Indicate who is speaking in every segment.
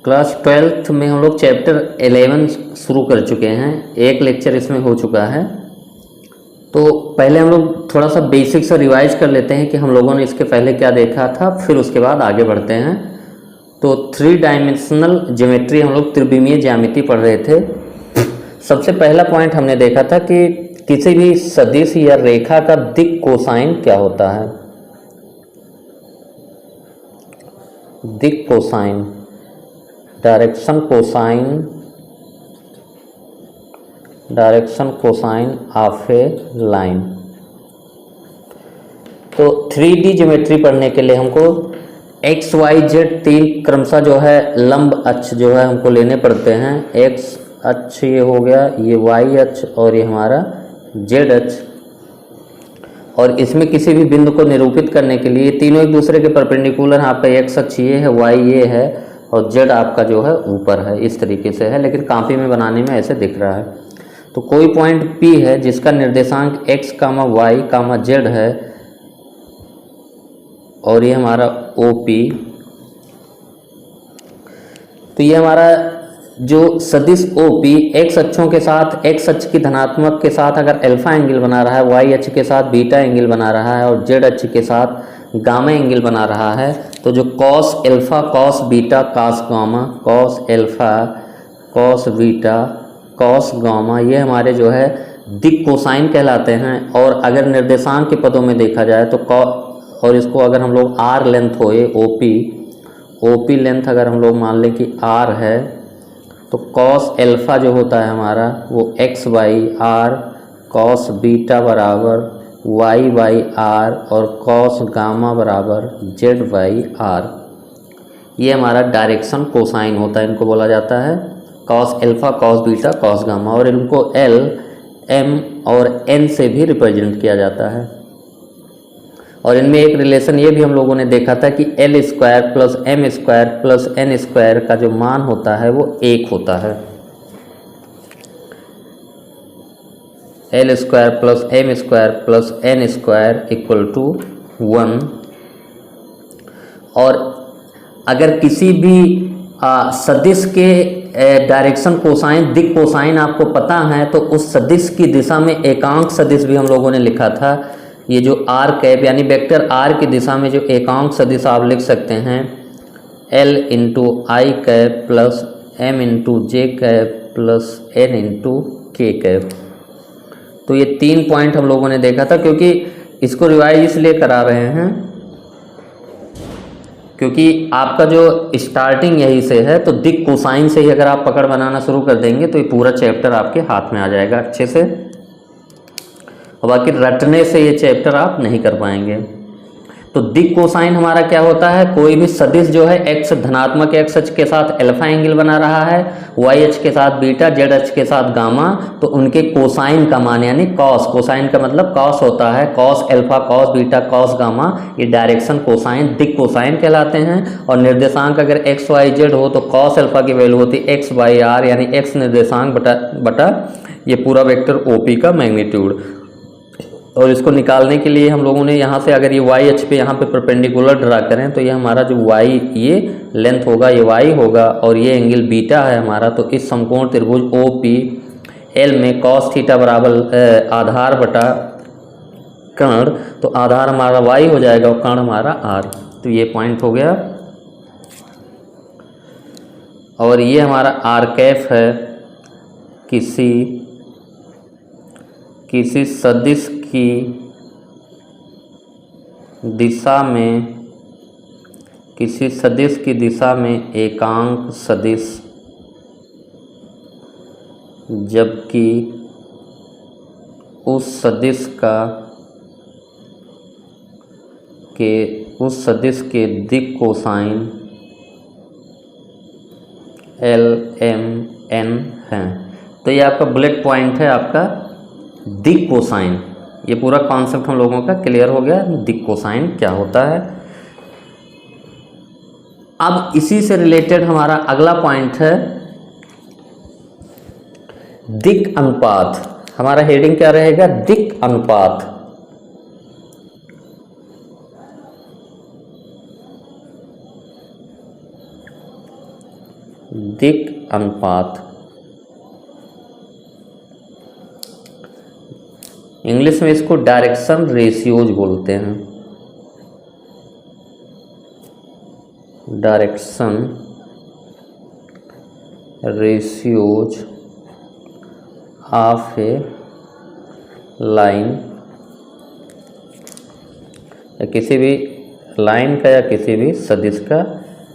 Speaker 1: Class 12th में हम लोग चैप्टर 11 शुरू कर चुके हैं, एक लेक्चर इसमें हो चुका है। तो पहले हम लोग थोड़ा सा बेसिक से रिवाइज कर लेते हैं कि हम लोगों ने इसके पहले क्या देखा था, फिर उसके बाद आगे बढ़ते हैं। तो 3 डायमेंशनल ज्योमेट्री हम लोग त्रिविमीय ज्यामिति पढ़ रहे थे। सबसे पहला पॉइंट हमने देखा था कि किसी भी सदिश या रेखा का दिक् कोसाइन क्या होता है। दिक् cosine, direction cosine of A line. तो 3D ज्योमेट्री पढ़ने के लिए हमको एक्स वाई जेड 3 क्रमशः जो है लंब अक्ष जो है हमको लेने पड़ते हैं। एक्स अक्ष ये हो गया, ये वाई अक्ष और ये हमारा जेड अक्ष। और इसमें किसी भी बिंदु को निरूपित करने के लिए तीनों एक दूसरे के परपेंडिकुलर हैं। आपका एक्स अक्ष ये है, वाई ये है और जेड आपका जो है ऊपर है, इस तरीके से है, लेकिन कॉपी में बनाने में ऐसे दिख रहा है। तो कोई पॉइंट P है जिसका निर्देशांक x, y, z है और ये हमारा OP। तो ये हमारा जो सदिश OP x अक्षों के साथ, x अक्ष की धनात्मक के साथ अगर अल्फा एंगल बना रहा है, y अक्ष के साथ बीटा एंगल बना रहा है और z अक्ष के साथ गामा एंगल बना रहा है, तो जो cos alpha, cos beta, cos gamma, cos alpha, cos beta, cos gamma, ये हमारे जो है दिक् कोसाइन कहलाते हैं। और अगर निर्देशांक के पदों में देखा जाए तो और इसको अगर हम लोग r लेंथ होए, OP लेंथ अगर हम लोग मान लें कि r है, तो कॉस अल्फा जो होता है हमारा वो x by R, cos beta बराबर y बाई आर और कॉस गामा बराबर z बाई आर। ये हमारा डायरेक्शन कोसाइन होता है, इनको बोला जाता है cos alpha, cos beta, cos gamma. और इनको L, M और N से भी रिप्रेजेंट किया जाता है। और इनमें एक रिलेशन ये भी हम लोगों ने देखा था कि L square plus M square plus N square का जो मान होता है वो 1 होता है। L square plus M square plus N square equal to 1। और अगर किसी भी सदिश के डायरेक्शन कोसाइन, दिक् कोसाइन आपको पता है, तो उस सदिश की दिशा में एकांक सदिश भी हम लोगों ने लिखा था। ये जो r कैप यानी वेक्टर r की दिशा में जो एकांक सदिश आप लिख सकते हैं, L इंटू आई कैप प्लस M इंटू जे कैप प्लस N इंटू के कैप। तो ये 3 पॉइंट हम लोगों ने देखा था। क्योंकि इसको रिवाइज इसलिए करा रहे हैं क्योंकि आपका जो स्टार्टिंग यहीं से है, तो दिक् कोसाइन से ही अगर आप पकड़ बनाना शुरू कर देंगे तो ये पूरा चैप्टर आपके हाथ में आ जाएगा अच्छे से। और बाकी रटने से ये चैप्टर आप नहीं कर पाएंगे। तो दिक् कोसाइन हमारा क्या होता है, कोई भी सदिश जो है x धनात्मक x अक्ष के साथ अल्फा एंगल बना रहा है, y अक्ष के साथ बीटा, z अक्ष के साथ गामा, तो उनके कोसाइन का मान यानी कॉस, कोसाइन का मतलब कॉस होता है, cos alpha, cos beta, cos gamma, ये डायरेक्शन कोसाइन, दिक् कोसाइन कहलाते हैं। और निर्देशांक अगर x, y, z हो तो कॉस अल्फा की वैल्यू होती है x बाई आर, यानी x निर्देशांक बटा ये पूरा वेक्टर OP का मैग्नीट्यूड। और इसको निकालने के लिए हम लोगों ने यहाँ से अगर ये y अक्ष पे यहाँ पे परपेंडिकुलर ड्रा करें तो ये हमारा जो y ये लेंथ होगा, ये y होगा और ये एंगल बीटा है हमारा। तो इस समकोण त्रिभुज OP L में cos थीटा बराबर आधार बटा कर्ण, तो आधार हमारा y हो जाएगा और कर्ण हमारा r। तो ये पॉइंट हो गया। और ये हमारा r कैफ है किसी सदिश की दिशा में, किसी सदिश की दिशा में एकांक सदिश, जबकि उस सदिश के दिक् कोसाइन L, M, N है। तो ये आपका बुलेट पॉइंट है, आपका दिक् कोसाइन। ये पूरा कॉन्सेप्ट हम लोगों का क्लियर हो गया, दिक् कोसाइन क्या होता है। अब इसी से रिलेटेड हमारा अगला पॉइंट है दिक् अनुपात। हमारा हेडिंग क्या रहेगा, दिक् अनुपात। दिक् अनुपात, इंग्लिश में इसको डायरेक्शन रेशियोज बोलते हैं, direction ratios of A line, या किसी भी लाइन का या किसी भी सदिश का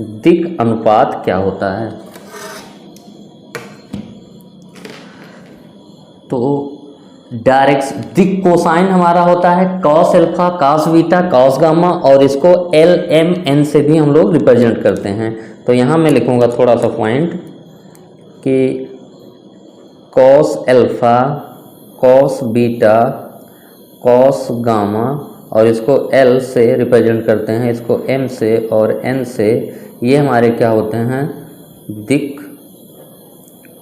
Speaker 1: दिक् अनुपात क्या होता है। तो डायरेक्ट दिक् कोसाइन हमारा होता है cos alpha, cos beta, cos gamma, और इसको एल एम एन से भी हम लोग रिप्रेजेंट करते हैं। तो यहाँ मैं लिखूँगा थोड़ा सा पॉइंट कि cos alpha, cos beta, cos gamma, और इसको एल से रिप्रेजेंट करते हैं, इसको एम से और एन से, ये हमारे क्या होते हैं, दिक्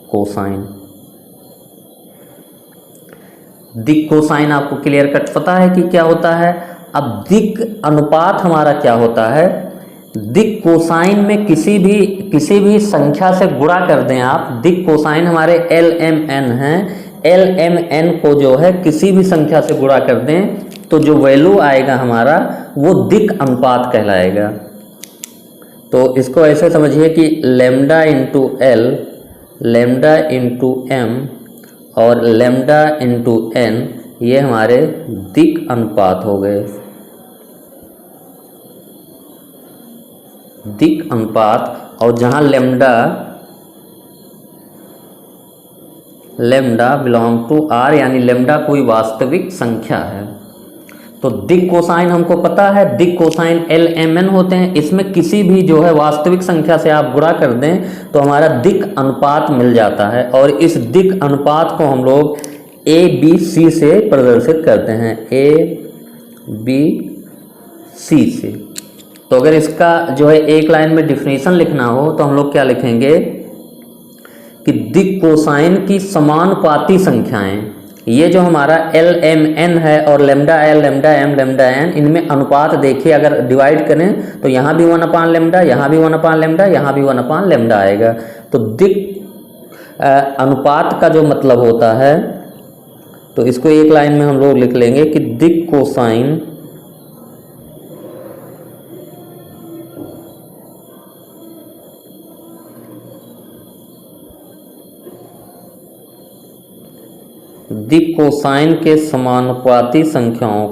Speaker 1: कोसाइन। दिक् कोसाइन आपको क्लियर कट पता है कि क्या होता है। अब दिक् अनुपात हमारा क्या होता है, दिक् कोसाइन में किसी भी संख्या से गुणा कर दें आप, दिक् कोसाइन हमारे एल एम एन हैं, एल एम एन को जो है किसी भी संख्या से गुणा कर दें तो जो वैल्यू आएगा हमारा वो दिक् अनुपात कहलाएगा। तो इसको ऐसे समझिए कि lambda into L, lambda into M और लेमडा इंटू एन, ये हमारे दिक् अनुपात हो गए, दिक् अनुपात। और जहाँ लेमडा बिलोंग टू आर, यानी लेमडा कोई वास्तविक संख्या है। तो दिक् कोसाइन हमको पता है, दिक् कोसाइन एल एम एन होते हैं, इसमें किसी भी जो है वास्तविक संख्या से आप गुणा कर दें तो हमारा दिक् अनुपात मिल जाता है, और इस दिक् अनुपात को हम लोग ए बी सी से प्रदर्शित करते हैं, ए बी सी से। तो अगर इसका जो है एक लाइन में डिफिनीशन लिखना हो तो हम लोग क्या लिखेंगे कि दिक् कोसाइन की समानुपाती संख्याएं, ये जो हमारा एल एम एन है और lambda L, lambda M, lambda N, इनमें अनुपात देखिए, अगर डिवाइड करें तो यहाँ भी 1/, लेमडा, यहाँ भी 1/, लेमडा, यहाँ भी 1/, लेमडा आएगा। तो दिक् अनुपात का जो मतलब होता है, तो इसको एक लाइन में हम लोग लिख लेंगे कि दिक् कोसाइन दिक् कोसाइन के समानुपाती संख्याओं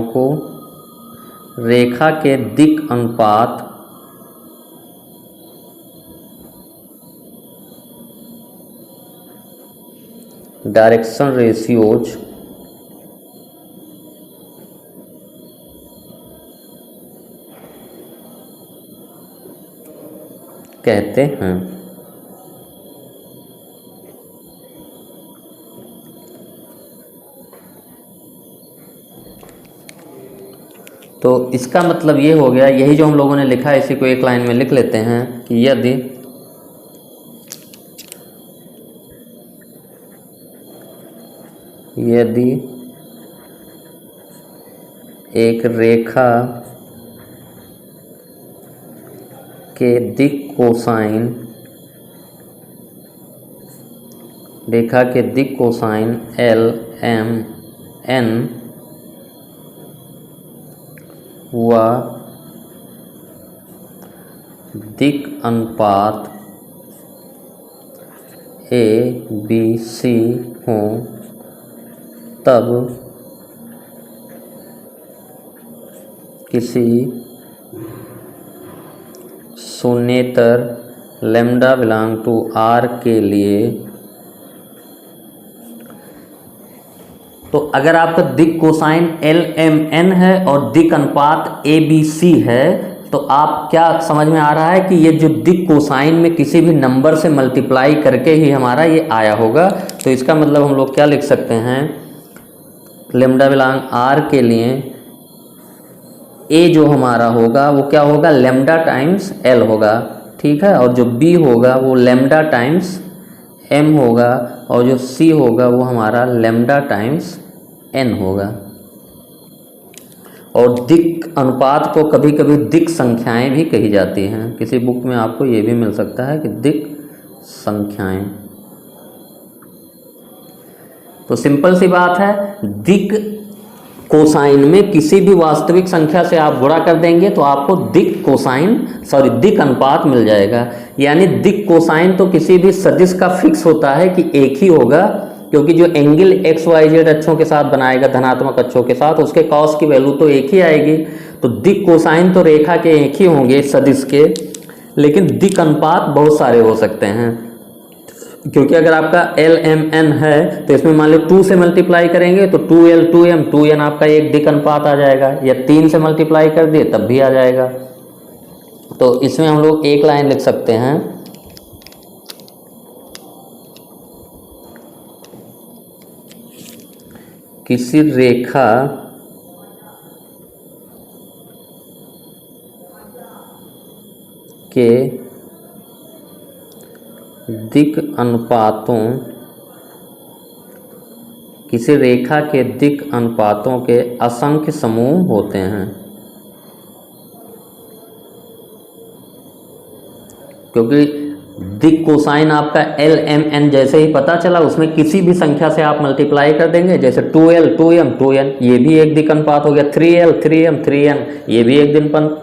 Speaker 1: को रेखा के दिक् अनुपात डायरेक्शन रेशियोज कहते हैं। तो इसका मतलब ये हो गया, यही जो हम लोगों ने लिखा है इसी को एक लाइन में लिख लेते हैं कि यदि एक रेखा के दिक् कोसाइन, रेखा के दिक् कोसाइन एल एम एन व दिक् अनुपात ए बी सी हो, तब किसी शून्येतर लेमडा बिलोंग टू आर के लिए, तो अगर आपका दिक् कोसाइन एल एम एन है और दिक् अनुपात ए बी सी है, तो आप क्या समझ में आ रहा है कि ये जो दिक् कोसाइन में किसी भी नंबर से मल्टीप्लाई करके ही हमारा ये आया होगा। तो इसका मतलब हम लोग क्या लिख सकते हैं, लेमडा बिलोंग आर के लिए ए जो हमारा होगा वो क्या होगा, लेमडा टाइम्स एल होगा, ठीक है, और जो बी होगा वो लेमडा टाइम्स एम होगा, और जो सी होगा वो हमारा लेमडा टाइम्स एन होगा। और दिक् अनुपात को कभी कभी दिक् संख्याएं भी कही जाती हैं। किसी बुक में आपको ये भी मिल सकता है कि दिक् संख्याएं। तो सिंपल सी बात है, दिक् कोसाइन में किसी भी वास्तविक संख्या से आप गुणा कर देंगे तो आपको दिक् अनुपात मिल जाएगा। यानी दिक् कोसाइन तो किसी भी सदिश का फिक्स होता है कि एक ही होगा, क्योंकि जो एंगल एक्स वाई जेड अक्षों के साथ बनाएगा धनात्मक अक्षों के साथ, उसके कॉस की वैल्यू तो एक ही आएगी। तो दिक् कोसाइन तो रेखा के एक ही होंगे सदिश के, लेकिन दिक् अनुपात बहुत सारे हो सकते हैं। क्योंकि अगर आपका एल एम एन है तो इसमें मान लो 2 से मल्टीप्लाई करेंगे तो 2l 2m 2n आपका एक दिक् अनुपात आ जाएगा, या 3 से मल्टीप्लाई कर दिए तब भी आ जाएगा। तो इसमें हम लोग एक लाइन लिख सकते हैं, किसी रेखा के दिक् अनुपातों, किसी रेखा के दिक् अनुपातों के असंख्य समूह होते हैं। क्योंकि दिक् कोसाइन आपका एल एम एन जैसे ही पता चला, उसमें किसी भी संख्या से आप मल्टीप्लाई कर देंगे। जैसे 2l 2m 2n, ये भी एक दिक् अनुपात हो गया। 3l 3m 3n, ये भी एक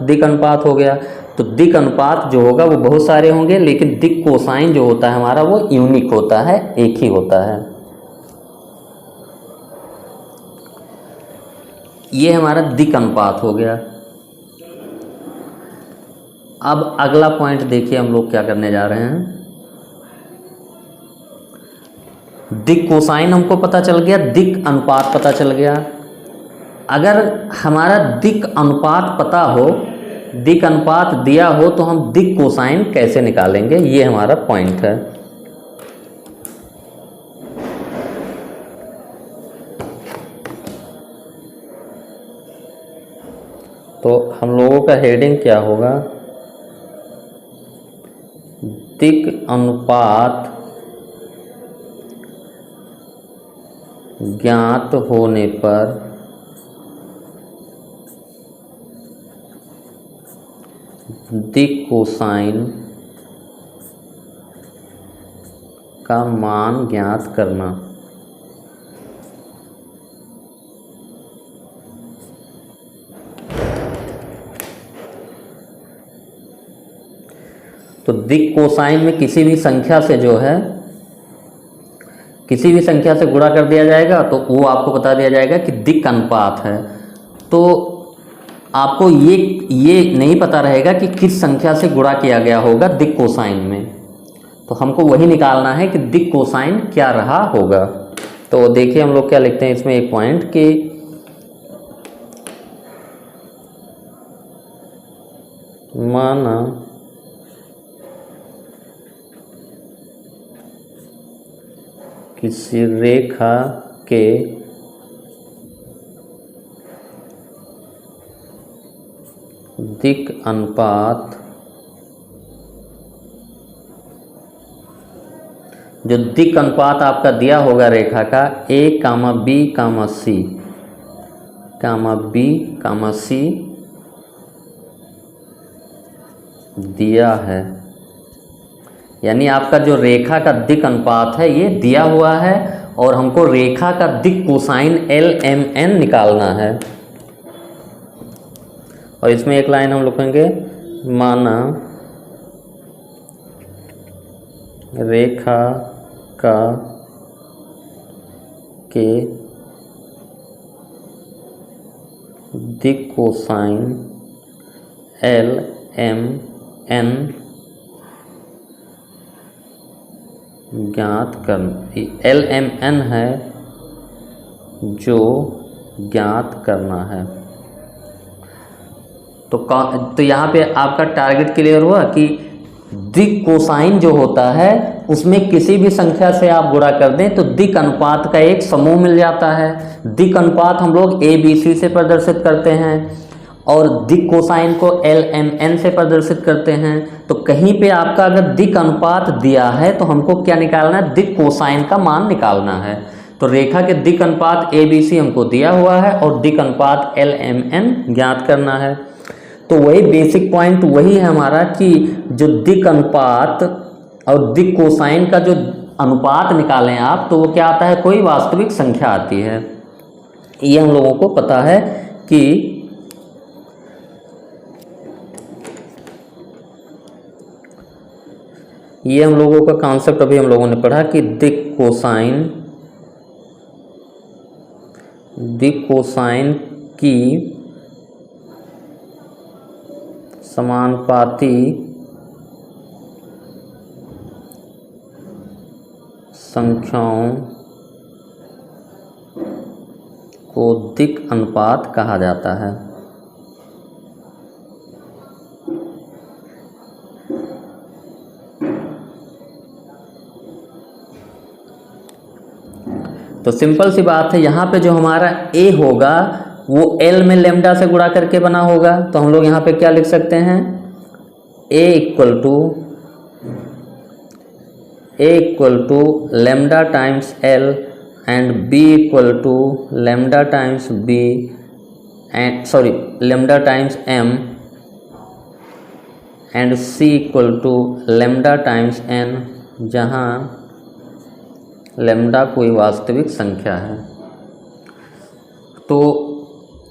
Speaker 1: दिक् अनुपात हो गया। तो दिक् अनुपात जो होगा वो बहुत सारे होंगे, लेकिन दिक् कोसाइन जो होता है हमारा वो यूनिक होता है, एक ही होता है। ये हमारा दिक् अनुपात हो गया। अब अगला पॉइंट देखिए, हम लोग क्या करने जा रहे हैं। दिक् कोसाइन हमको पता चल गया, दिक् अनुपात पता चल गया। अगर हमारा दिक् अनुपात पता हो, दिक् अनुपात दिया हो, तो हम दिक् कोसाइन कैसे निकालेंगे, ये हमारा पॉइंट है। तो हम लोगों का हेडिंग क्या होगा, दिक् अनुपात ज्ञात होने पर दिक् कोसाइन का मान ज्ञात करना। तो दिक् कोसाइन में किसी भी संख्या से जो है, किसी भी संख्या से गुणा कर दिया जाएगा तो वो आपको बता दिया जाएगा कि दिक् अनुपात है। तो आपको ये नहीं पता रहेगा कि किस संख्या से गुणा किया गया होगा दिक् कोसाइन में, तो हमको वही निकालना है कि दिक् कोसाइन क्या रहा होगा। तो देखिए हम लोग क्या लिखते हैं इसमें एक पॉइंट कि माना किसी रेखा के दिक् अनुपात, जो दिक् अनुपात आपका दिया होगा रेखा का a, b, c दिया है, यानी आपका जो रेखा का दिक् अनुपात है ये दिया हुआ है, और हमको रेखा का दिक् कोसाइन LMN निकालना है। और इसमें एक लाइन हम लिखेंगे, माना रेखा का के दिक् कोसाइन LMN ज्ञात करना। LMN है जो ज्ञात करना है। तो यहाँ पे आपका टारगेट क्लियर हुआ कि दिक् कोसाइन जो होता है उसमें किसी भी संख्या से आप गुणा कर दें तो दिक् अनुपात का एक समूह मिल जाता है। दिक् अनुपात हम लोग ABC से प्रदर्शित करते हैं और दिक् कोसाइन को LMN से प्रदर्शित करते हैं। तो कहीं पे आपका अगर दिक् अनुपात दिया है तो हमको क्या निकालना है, दिक् कोसाइन का मान निकालना है। तो रेखा के दिक् अनुपात ABC हमको दिया हुआ है और दिक् अनुपात LMN ज्ञात करना है। तो वही बेसिक पॉइंट वही है हमारा कि जो दिक् अनुपात और दिक् कोसाइन का जो अनुपात निकालें आप, तो वो क्या आता है, कोई वास्तविक संख्या आती है। ये हम लोगों को पता है कि ये हम लोगों का कॉन्सेप्ट अभी हम लोगों ने पढ़ा कि दिक् कोसाइन की समानुपाती संख्याओं को दिक् अनुपात कहा जाता है। तो सिंपल सी बात है, यहाँ पे जो हमारा a होगा वो L में लेमडा से गुणा करके बना होगा। तो हम लोग यहाँ पे क्या लिख सकते हैं, a equal to lambda times L and b equal to lambda times b and lambda times m and c equal to lambda times n, जहाँ लेमडा कोई वास्तविक संख्या है। तो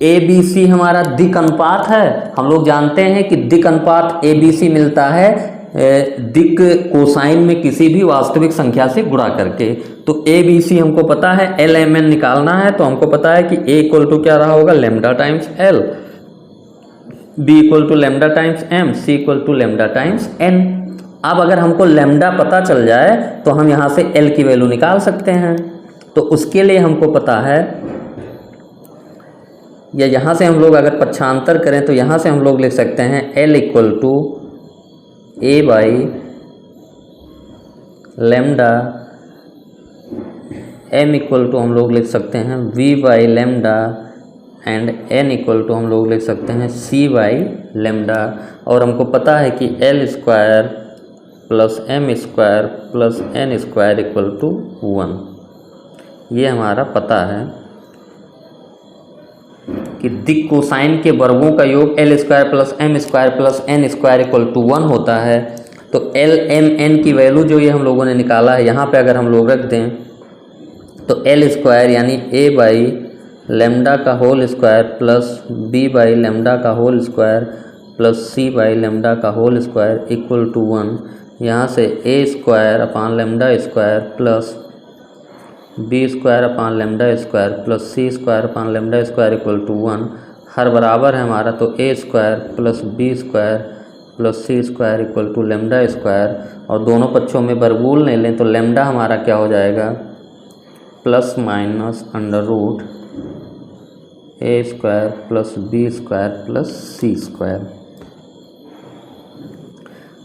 Speaker 1: ABC हमारा दिक् अनुपात है। हम लोग जानते हैं कि दिक् अनुपात ABC मिलता है दिक् कोसाइन में किसी भी वास्तविक संख्या से गुणा करके। तो ABC हमको पता है, LMN निकालना है, तो हमको पता है कि A इक्वल टू क्या रहा होगा, lambda times L, B equal to lambda times M, C equal to lambda times N। अब अगर हमको लेमडा पता चल जाए तो हम यहाँ से L की वैल्यू निकाल सकते हैं। तो उसके लिए हमको पता है, या यहाँ से हम लोग अगर पक्षांतर करें तो यहाँ से हम लोग लिख सकते हैं L equal to A by lambda, M equal to हम लोग लिख सकते हैं V by lambda and N equal to हम लोग लिख सकते हैं C बाई लेमडा। और हमको पता है कि L square plus M square plus N square equal to 1। ये हमारा पता है कि दिक् कोसाइन के वर्गों का योग L square plus M square plus N square equal to 1 होता है। तो LMN की वैल्यू जो ये हम लोगों ने निकाला है, यहाँ पे अगर हम लोग रख दें तो L स्क्वायर यानी A बाई लेमडा का whole square plus B by lambda का whole square plus C by lambda का होल स्क्वायर इक्वल टू 1। यहाँ से A square upon lambda square plus B square upon lambda square plus C square upon lambda square equal to 1 हर बराबर है हमारा। तो A square plus B square plus C square equal to lambda square, और दोनों पक्षों में वर्गमूल ले लें तो लेमडा हमारा क्या हो जाएगा, plus minus under root A square plus B square plus C square.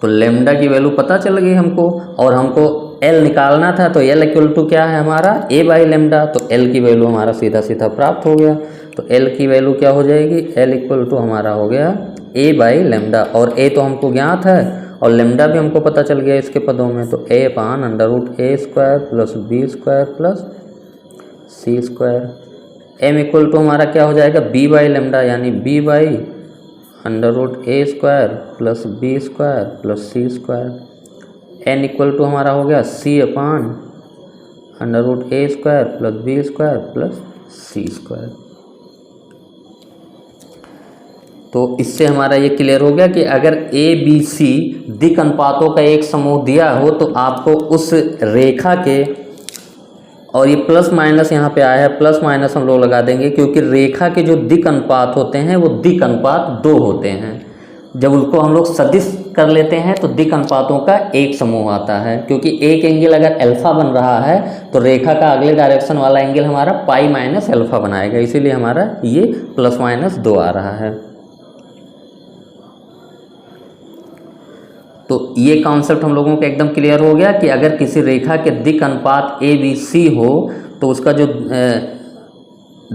Speaker 1: तो लेमडा की वैल्यू पता चल गई हमको, और हमको L निकालना था। तो L इक्वल टू क्या है हमारा, A बाई लेमडा। तो L की वैल्यू हमारा सीधा सीधा प्राप्त हो गया। तो L की वैल्यू क्या हो जाएगी, L इक्वल टू हमारा हो गया A बाई लेमडा, और A तो हमको ज्ञात है और लेमडा भी हमको पता चल गया इसके पदों में। तो A upon under root A square plus B square plus C square. M equal to हमारा क्या हो जाएगा, B बाई लेमडा यानी B by under root A square plus B square plus C square. N equal to हमारा हो गया C upon under root A square plus B square plus C square. तो इससे हमारा ये क्लियर हो गया कि अगर ABC दिक् अनुपातों का एक समूह दिया हो तो आपको उस रेखा के, और ये प्लस माइनस यहाँ पे आया है, प्लस माइनस हम लोग लगा देंगे क्योंकि रेखा के जो दिक् अनुपात होते हैं वो दिक् अनुपात 2 होते हैं। जब उनको हम लोग सदिश कर लेते हैं तो दिक् अनुपातों का एक समूह आता है, क्योंकि एक एंगल अगर अल्फा बन रहा है तो रेखा का अगले डायरेक्शन वाला एंगल हमारा पाई माइनस अल्फा बनाएगा, इसीलिए हमारा ये प्लस माइनस 2 आ रहा है। तो ये कॉन्सेप्ट हम लोगों को एकदम क्लियर हो गया कि अगर किसी रेखा के दिक् अनुपात ABC हो तो उसका जो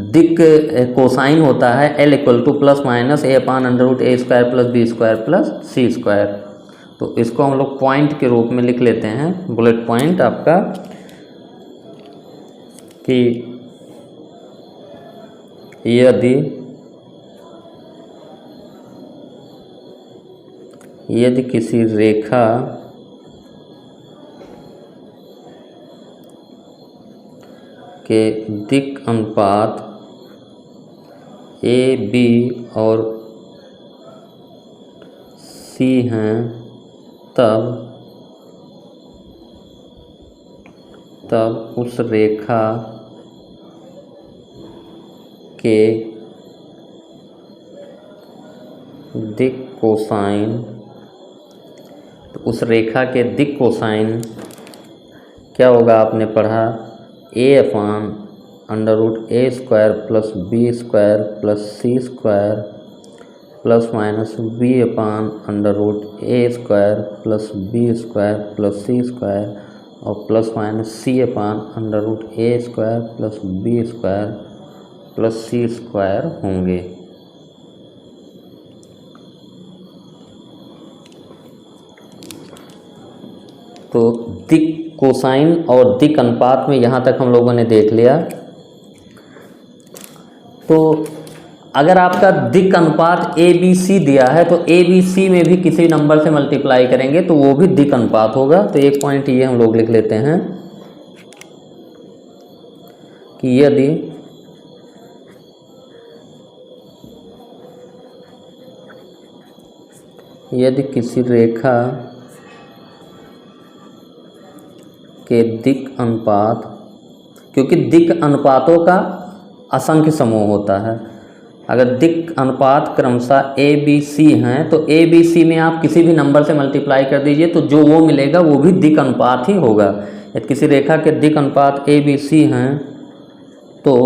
Speaker 1: दिक् कोसाइन होता है L equal to plus minus A upon under root A square plus B square plus C square. तो इसको हम लोग पॉइंट के रूप में लिख लेते हैं, बुलेट पॉइंट आपका, कि यदि किसी रेखा के दिक् अनुपात ए बी और सी हैं, तब उस रेखा के दिक् कोसाइन, तो उस रेखा के दिक् कोसाइन क्या होगा, आपने पढ़ा a/√a² plus b² plus c² plus minus b/√a² plus b² plus c² और plus minus c/√a² plus b² plus c² होंगे। तो दिक् कोसाइन और दिक् अनुपात में यहाँ तक हम लोगों ने देख लिया। तो अगर आपका दिक् अनुपात ए बी सी दिया है तो ए बी सी में भी किसी नंबर से मल्टीप्लाई करेंगे तो वो भी दिक् अनुपात होगा। तो एक पॉइंट ये हम लोग लिख लेते हैं कि यदि किसी रेखा के दिक् अनुपात, क्योंकि दिक् अनुपातों का असंख्य समूह होता है, अगर दिक् अनुपात क्रमशः ए बी सी हैं तो ए बी सी में आप किसी भी नंबर से मल्टीप्लाई कर दीजिए तो जो वो मिलेगा वो भी दिक् अनुपात ही होगा। यदि किसी रेखा के दिक् अनुपात ए बी सी हैं तो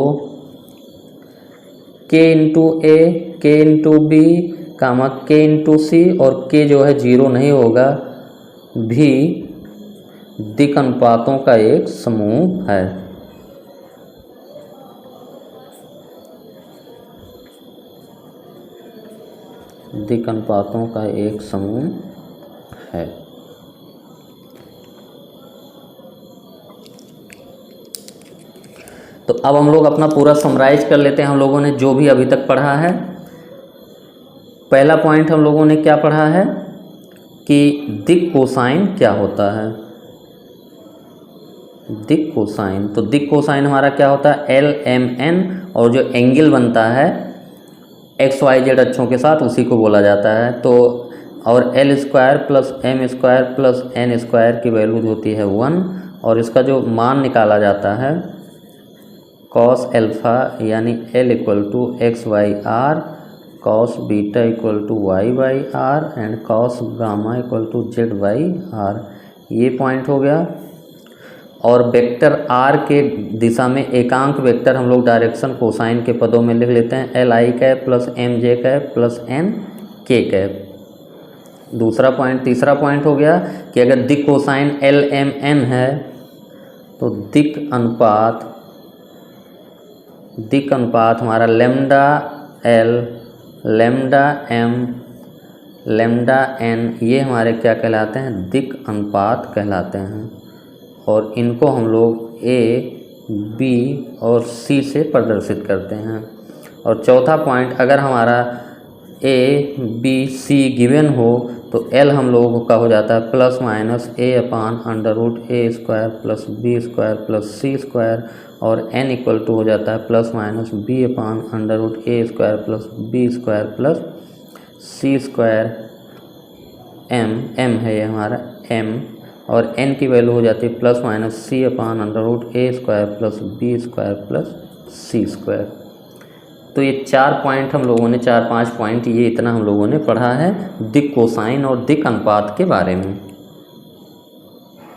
Speaker 1: k इंटू ए, के इंटू बी, कामा के इंटू सी, और के जो है 0 नहीं होगा, भी दिक् अनुपातों का एक समूह है। दिक् अनुपातों का एक समूह है। तो अब हम लोग अपना पूरा समराइज कर लेते हैं, हम लोगों ने जो भी अभी तक पढ़ा है। पहला पॉइंट हम लोगों ने क्या पढ़ा है कि दिक् कोसाइन क्या होता है। दिक् कोसाइन, तो दिक् कोसाइन हमारा क्या होता है, LMN, और जो एंगल बनता है XYZ अक्षों के साथ उसी को बोला जाता है। तो और L² plus M² plus N² की वैल्यू होती है 1, और इसका जो मान निकाला जाता है cos अल्फ़ा यानी L = x/r, cos beta = y/r and cos gamma = z/r, ये पॉइंट हो गया। और वेक्टर r के दिशा में एकांक वेक्टर हम लोग डायरेक्शन कोसाइन के पदों में लिख लेते हैं Li plus Mj plus Nk। दूसरा पॉइंट, तीसरा पॉइंट हो गया कि अगर दिक् कोसाइन LMN है तो दिक् अनुपात हमारा lambda L, lambda M, lambda N, ये हमारे क्या कहलाते हैं, दिक् अनुपात कहलाते हैं। और इनको हम लोग A, B और C से प्रदर्शित करते हैं। और चौथा पॉइंट, अगर हमारा A, B, C गिवन हो तो L हम लोगों का हो जाता है plus minus a/√a² plus b² plus c², और N = हो जाता है plus minus b/√a² plus b² plus c²। M है ये हमारा M, और N की वैल्यू हो जाती है plus minus c/√a² plus b² plus c²। तो ये 4 पॉइंट हम लोगों ने, 4-5 पॉइंट, ये इतना हम लोगों ने पढ़ा है दिक् कोसाइन और दिक् अनुपात के बारे में।